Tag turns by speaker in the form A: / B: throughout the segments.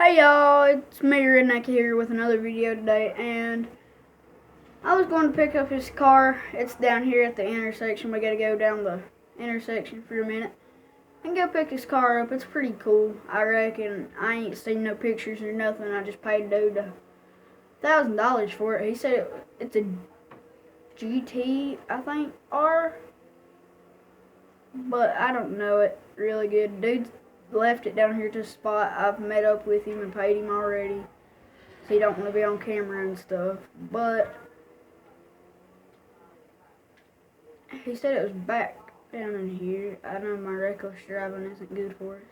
A: Hey y'all, it's me Redneck here with another video today, and I was going to pick up his car. It's down here at the intersection. We gotta go down the intersection for a minute and go pick his car up. It's pretty cool, I reckon. I ain't seen no pictures or nothing. I just paid dude $1,000 for it. He said it's a GT, I think, R, but I don't know it really good. Dude left it down here to a spot. I've met up with him and paid him already. So he don't want to be on camera and stuff. But he said it was back down in here. I know my reckless driving isn't good for us.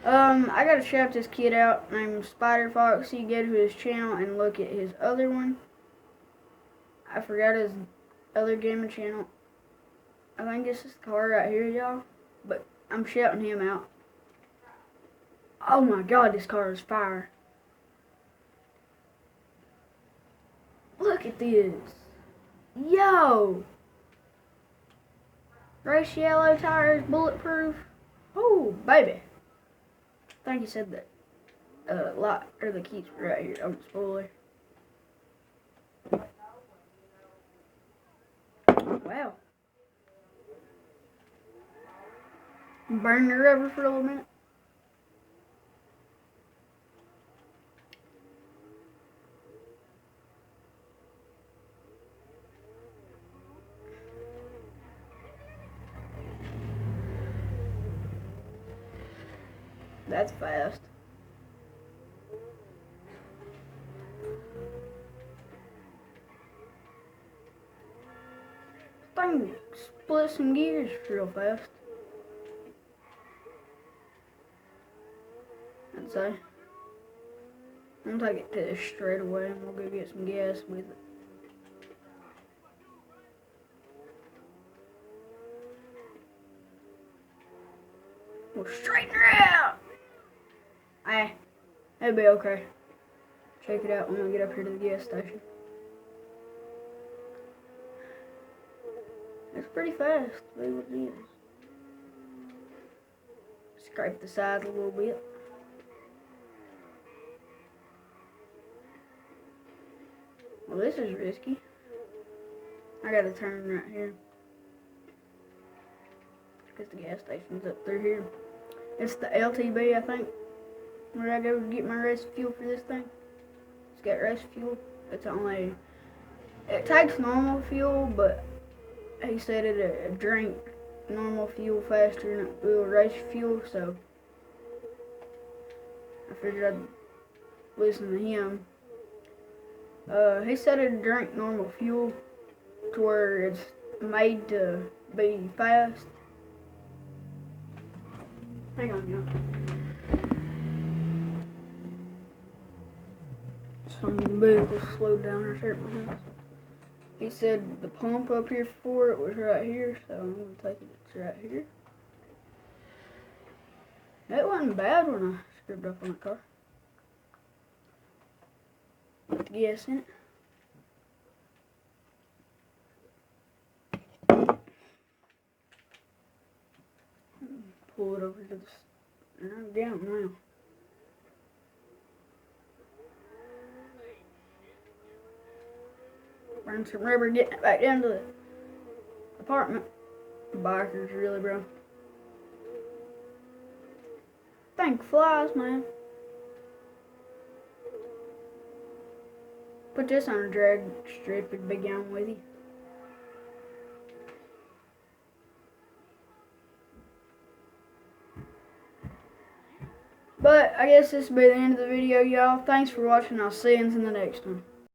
A: I gotta shout this kid out named Spider Fox. You go to his channel and look at his other one. I forgot his other gaming channel. I think this is the car right here, y'all. But I'm shouting him out. Oh my god, this car is fire. Look at this. Yo! Race yellow tires, bulletproof. Oh, baby. I think he said that light or the keys were right here on the spoiler. Wow. Burn the rubber for a little minute. That's fast. Thing split some gears real fast. I'd say. I'm gonna take it to this straight away and we'll go get some gas with it. We'll straighten her out! It'll be okay. Check it out when we get up here to the gas station. It's pretty fast, to be what it is. Scrape the sides a little bit. Well, this is risky. I gotta turn right here. Because the gas station's up through here. It's the LTB, I think, where I go get my rest fuel for this thing. It's got rest fuel. It takes normal fuel, but he said it drink normal fuel faster than it will race fuel, so I figured I'd listen to him. He said it drink normal fuel to where it's made to be fast. Hang on, y'all. Some vehicles slowed down or something. He said the pump up here for it was right here, so I'm going to take it. It's right here. That wasn't bad when I scrubbed up on the car. Put the gas in it. Pull it over to the... I'm down now. Burn some rubber, getting it back down to the apartment. Bikers, really, bro. Thing flies, man. Put this on a drag strip and be gone with you. But I guess this will be the end of the video, y'all. Thanks for watching. I'll see you in the next one.